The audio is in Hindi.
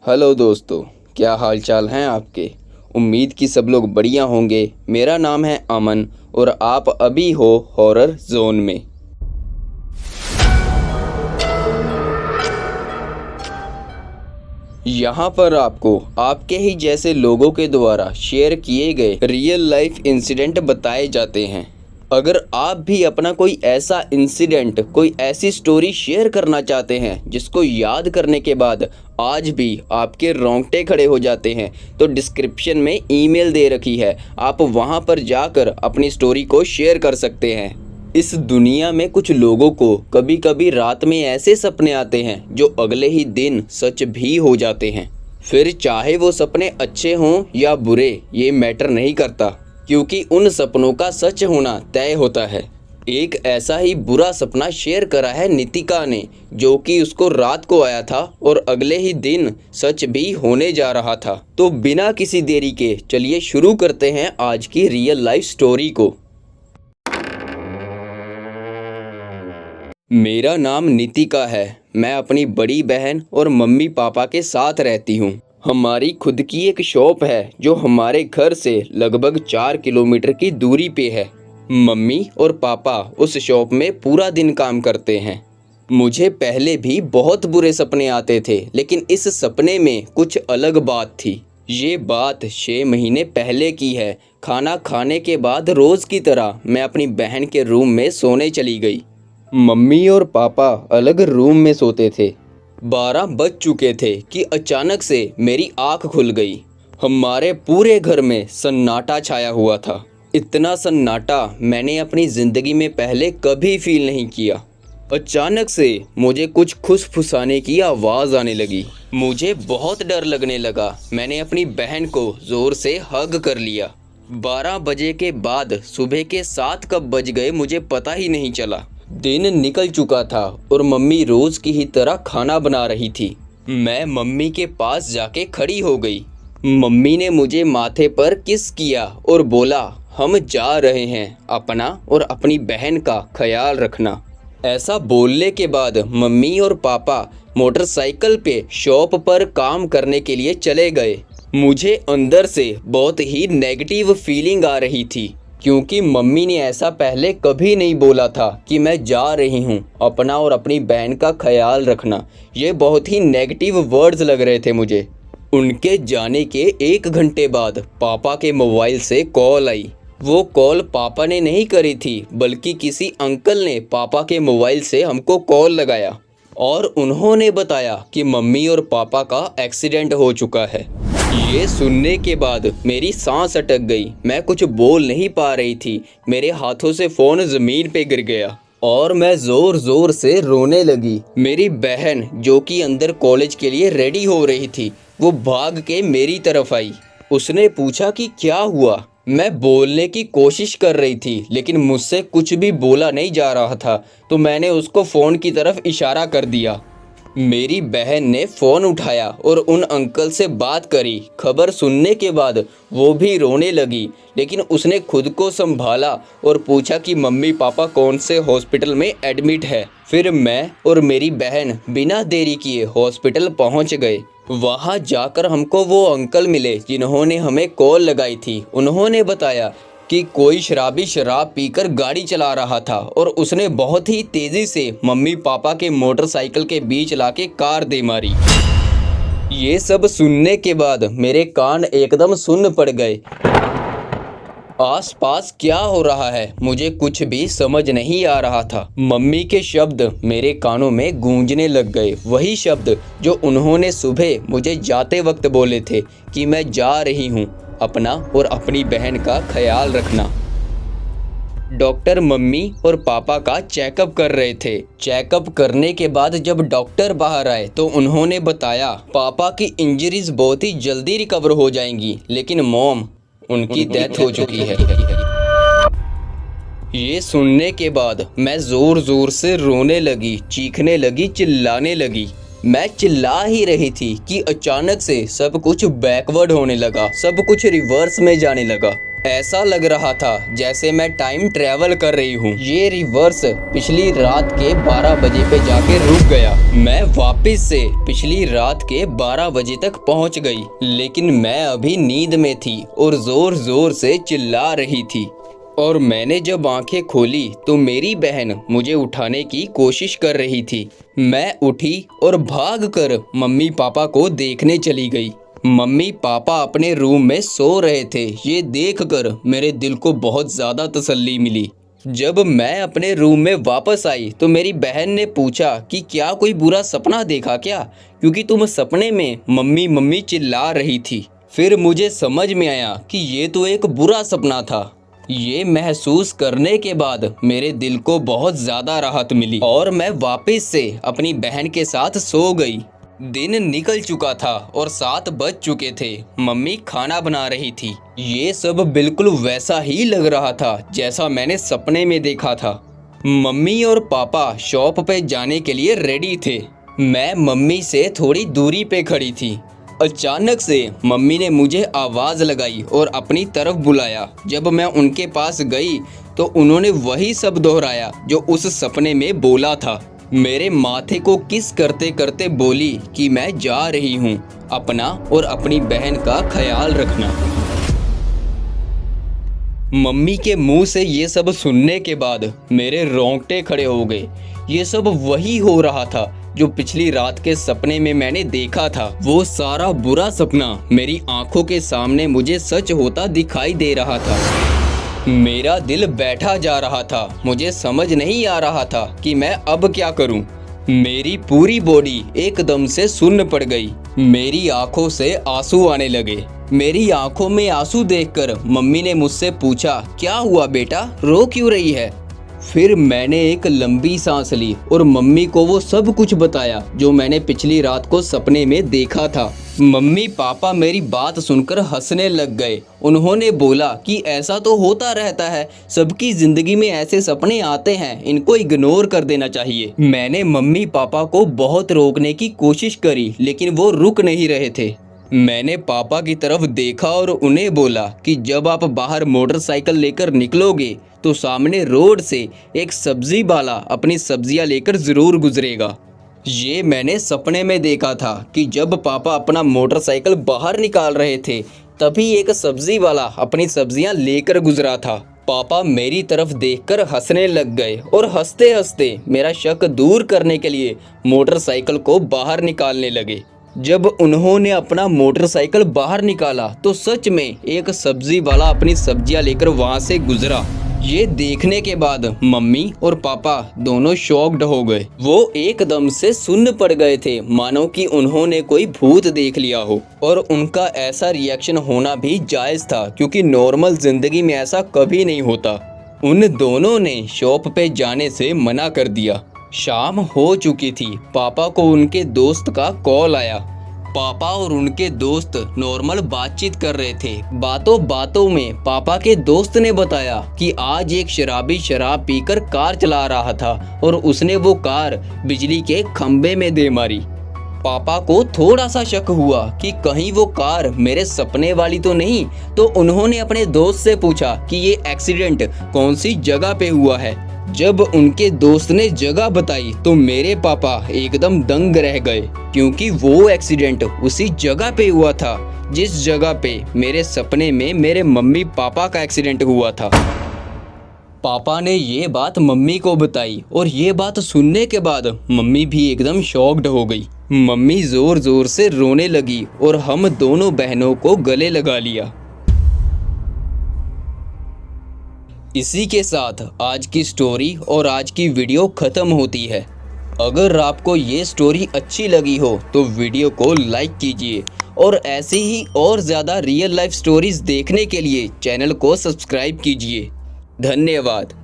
हेलो दोस्तों, क्या हाल चाल हैं आपके। उम्मीद कि सब लोग बढ़िया होंगे। मेरा नाम है अमन और आप अभी हो हॉरर जोन में। यहाँ पर आपको आपके ही जैसे लोगों के द्वारा शेयर किए गए रियल लाइफ इंसिडेंट बताए जाते हैं। अगर आप भी अपना कोई ऐसा इंसिडेंट, कोई ऐसी स्टोरी शेयर करना चाहते हैं जिसको याद करने के बाद आज भी आपके रोंगटे खड़े हो जाते हैं, तो डिस्क्रिप्शन में ईमेल दे रखी है, आप वहां पर जाकर अपनी स्टोरी को शेयर कर सकते हैं। इस दुनिया में कुछ लोगों को कभी कभी रात में ऐसे सपने आते हैं जो अगले ही दिन सच भी हो जाते हैं। फिर चाहे वो सपने अच्छे हों या बुरे, ये मैटर नहीं करता, क्योंकि उन सपनों का सच होना तय होता है। एक ऐसा ही बुरा सपना शेयर करा है नितिका ने, जो कि उसको रात को आया था और अगले ही दिन सच भी होने जा रहा था। तो बिना किसी देरी के चलिए शुरू करते हैं आज की रियल लाइफ स्टोरी को। मेरा नाम नितिका है। मैं अपनी बड़ी बहन और मम्मी पापा के साथ रहती हूँ। हमारी खुद की एक शॉप है जो हमारे घर से लगभग 4 किलोमीटर की दूरी पे है। मम्मी और पापा उस शॉप में पूरा दिन काम करते हैं। मुझे पहले भी बहुत बुरे सपने आते थे, लेकिन इस सपने में कुछ अलग बात थी। ये बात 6 महीने पहले की है। खाना खाने के बाद रोज़ की तरह मैं अपनी बहन के रूम में सोने चली गई। मम्मी और पापा अलग रूम में सोते थे। 12 बज चुके थे कि अचानक से मेरी आँख खुल गई। हमारे पूरे घर में सन्नाटा छाया हुआ था। इतना सन्नाटा मैंने अपनी ज़िंदगी में पहले कभी फील नहीं किया। अचानक से मुझे कुछ फुसफुसाने की आवाज़ आने लगी। मुझे बहुत डर लगने लगा। मैंने अपनी बहन को ज़ोर से हग कर लिया। 12 बजे के बाद सुबह के 7 कब बज गए मुझे पता ही नहीं चला। दिन निकल चुका था और मम्मी रोज की ही तरह खाना बना रही थी। मैं मम्मी के पास जाके खड़ी हो गई। मम्मी ने मुझे माथे पर किस किया और बोला, हम जा रहे हैं, अपना और अपनी बहन का ख्याल रखना। ऐसा बोलने के बाद मम्मी और पापा मोटरसाइकिल पे शॉप पर काम करने के लिए चले गए। मुझे अंदर से बहुत ही नेगेटिव फीलिंग आ रही थी, क्योंकि मम्मी ने ऐसा पहले कभी नहीं बोला था कि मैं जा रही हूँ, अपना और अपनी बहन का ख्याल रखना। ये बहुत ही नेगेटिव वर्ड्स लग रहे थे मुझे। उनके जाने के 1 घंटे बाद पापा के मोबाइल से कॉल आई। वो कॉल पापा ने नहीं करी थी, बल्कि किसी अंकल ने पापा के मोबाइल से हमको कॉल लगाया और उन्होंने बताया कि मम्मी और पापा का एक्सीडेंट हो चुका है। ये सुनने के बाद मेरी सांस अटक गई। मैं कुछ बोल नहीं पा रही थी। मेरे हाथों से फ़ोन ज़मीन पे गिर गया और मैं ज़ोर ज़ोर से रोने लगी। मेरी बहन, जो कि अंदर कॉलेज के लिए रेडी हो रही थी, वो भाग के मेरी तरफ आई। उसने पूछा कि क्या हुआ। मैं बोलने की कोशिश कर रही थी, लेकिन मुझसे कुछ भी बोला नहीं जा रहा था, तो मैंने उसको फ़ोन की तरफ इशारा कर दिया। मेरी बहन ने फ़ोन उठाया और उन अंकल से बात करी। खबर सुनने के बाद वो भी रोने लगी, लेकिन उसने खुद को संभाला और पूछा कि मम्मी पापा कौन से हॉस्पिटल में एडमिट है। फिर मैं और मेरी बहन बिना देरी किए हॉस्पिटल पहुंच गए। वहां जाकर हमको वो अंकल मिले जिन्होंने हमें कॉल लगाई थी। उन्होंने बताया कि कोई शराबी शराब पीकर गाड़ी चला रहा था और उसने बहुत ही तेज़ी से मम्मी पापा के मोटरसाइकिल के बीच लाके कार दे मारी। ये सब सुनने के बाद मेरे कान एकदम सुन्न पड़ गए। आसपास क्या हो रहा है मुझे कुछ भी समझ नहीं आ रहा था। मम्मी के शब्द मेरे कानों में गूंजने लग गए, वही शब्द जो उन्होंने सुबह मुझे जाते वक्त बोले थे कि मैं जा रही हूँ, अपना और अपनी बहन का ख्याल रखना। डॉक्टर मम्मी और पापा का चेकअप कर रहे थे। चेकअप करने के बाद जब डॉक्टर बाहर आए तो उन्होंने बताया पापा की इंजरीज बहुत ही जल्दी रिकवर हो जाएंगी, लेकिन मॉम, उनकी डेथ हो चुकी है। ये सुनने के बाद मैं ज़ोर ज़ोर से रोने लगी, चीखने लगी, चिल्लाने लगी। मैं चिल्ला ही रही थी कि अचानक से सब कुछ बैकवर्ड होने लगा, सब कुछ रिवर्स में जाने लगा। ऐसा लग रहा था जैसे मैं टाइम ट्रेवल कर रही हूँ। ये रिवर्स पिछली रात के 12 बजे पे जाके रुक गया। मैं वापस से पिछली रात के 12 बजे तक पहुँच गई, लेकिन मैं अभी नींद में थी और जोर जोर से चिल्ला रही थी। और मैंने जब आंखें खोली तो मेरी बहन मुझे उठाने की कोशिश कर रही थी। मैं उठी और भागकर मम्मी पापा को देखने चली गई। मम्मी पापा अपने रूम में सो रहे थे। ये देखकर मेरे दिल को बहुत ज़्यादा तसल्ली मिली। जब मैं अपने रूम में वापस आई तो मेरी बहन ने पूछा कि क्या कोई बुरा सपना देखा क्या, क्योंकि तुम सपने में मम्मी मम्मी चिल्ला रही थी। फिर मुझे समझ में आया कि ये तो एक बुरा सपना था। ये महसूस करने के बाद मेरे दिल को बहुत ज़्यादा राहत मिली और मैं वापस से अपनी बहन के साथ सो गई। दिन निकल चुका था और 7 बज चुके थे। मम्मी खाना बना रही थी। ये सब बिल्कुल वैसा ही लग रहा था जैसा मैंने सपने में देखा था। मम्मी और पापा शॉप पे जाने के लिए रेडी थे। मैं मम्मी से थोड़ी दूरी पे खड़ी थी। अचानक से मम्मी ने मुझे आवाज़ लगाई और अपनी तरफ बुलाया। जब मैं उनके पास गई तो उन्होंने वही सब दोहराया जो उस सपने में बोला था। मेरे माथे को किस करते करते बोली कि मैं जा रही हूँ, अपना और अपनी बहन का ख्याल रखना। मम्मी के मुंह से ये सब सुनने के बाद मेरे रोंगटे खड़े हो गए। ये सब वही हो रहा था जो पिछली रात के सपने में मैंने देखा था। वो सारा बुरा सपना मेरी आंखों के सामने मुझे सच होता दिखाई दे रहा था। मेरा दिल बैठा जा रहा था। मुझे समझ नहीं आ रहा था कि मैं अब क्या करूं। मेरी पूरी बॉडी एकदम से सुन्न पड़ गई। मेरी आंखों से आंसू आने लगे। मेरी आंखों में आंसू देखकर मम्मी ने मुझसे पूछा, क्या हुआ बेटा, रो क्यों रही है? फिर मैंने एक लंबी सांस ली और मम्मी को वो सब कुछ बताया जो मैंने पिछली रात को सपने में देखा था। मम्मी पापा मेरी बात सुनकर हंसने लग गए। उन्होंने बोला कि ऐसा तो होता रहता है, सबकी ज़िंदगी में ऐसे सपने आते हैं, इनको इग्नोर कर देना चाहिए। मैंने मम्मी पापा को बहुत रोकने की कोशिश करी, लेकिन वो रुक नहीं रहे थे। मैंने पापा की तरफ देखा और उन्हें बोला कि जब आप बाहर मोटरसाइकिल लेकर निकलोगे तो सामने रोड से एक सब्जी वाला अपनी सब्जियां लेकर ज़रूर गुजरेगा। ये मैंने सपने में देखा था कि जब पापा अपना मोटरसाइकिल बाहर निकाल रहे थे तभी एक सब्जी वाला अपनी सब्जियां लेकर गुजरा था। पापा मेरी तरफ देखकर हंसने लग गए और हंसते हंसते मेरा शक दूर करने के लिए मोटरसाइकिल को बाहर निकालने लगे। जब उन्होंने अपना मोटरसाइकिल बाहर निकाला तो सच में एक सब्जी वाला अपनी सब्जियां लेकर वहां से गुजरा। ये देखने के बाद मम्मी और पापा दोनों शॉक्ड हो गए। वो एकदम से सुन्न पड़ गए थे, मानो कि उन्होंने कोई भूत देख लिया हो। और उनका ऐसा रिएक्शन होना भी जायज़ था, क्योंकि नॉर्मल जिंदगी में ऐसा कभी नहीं होता। उन दोनों ने शॉप पे जाने से मना कर दिया। शाम हो चुकी थी। पापा को उनके दोस्त का कॉल आया। पापा और उनके दोस्त नॉर्मल बातचीत कर रहे थे। बातों बातों में पापा के दोस्त ने बताया कि आज एक शराबी शराब पीकर कार चला रहा था और उसने वो कार बिजली के खंबे में दे मारी। पापा को थोड़ा सा शक हुआ कि कहीं वो कार मेरे सपने वाली तो नहीं, तो उन्होंने अपने दोस्त से पूछा कि ये एक्सीडेंट कौन सी जगह पे हुआ है। जब उनके दोस्त ने जगह बताई तो मेरे पापा एकदम दंग रह गए, क्योंकि वो एक्सीडेंट उसी जगह पे हुआ था जिस जगह पे मेरे सपने में मेरे मम्मी पापा का एक्सीडेंट हुआ था। पापा ने ये बात मम्मी को बताई और ये बात सुनने के बाद मम्मी भी एकदम शॉक्ड हो गई। मम्मी ज़ोर ज़ोर से रोने लगी और हम दोनों बहनों को गले लगा लिया। इसी के साथ आज की स्टोरी और आज की वीडियो ख़त्म होती है। अगर आपको ये स्टोरी अच्छी लगी हो तो वीडियो को लाइक कीजिए और ऐसे ही और ज़्यादा रियल लाइफ स्टोरीज़ देखने के लिए चैनल को सब्सक्राइब कीजिए। धन्यवाद।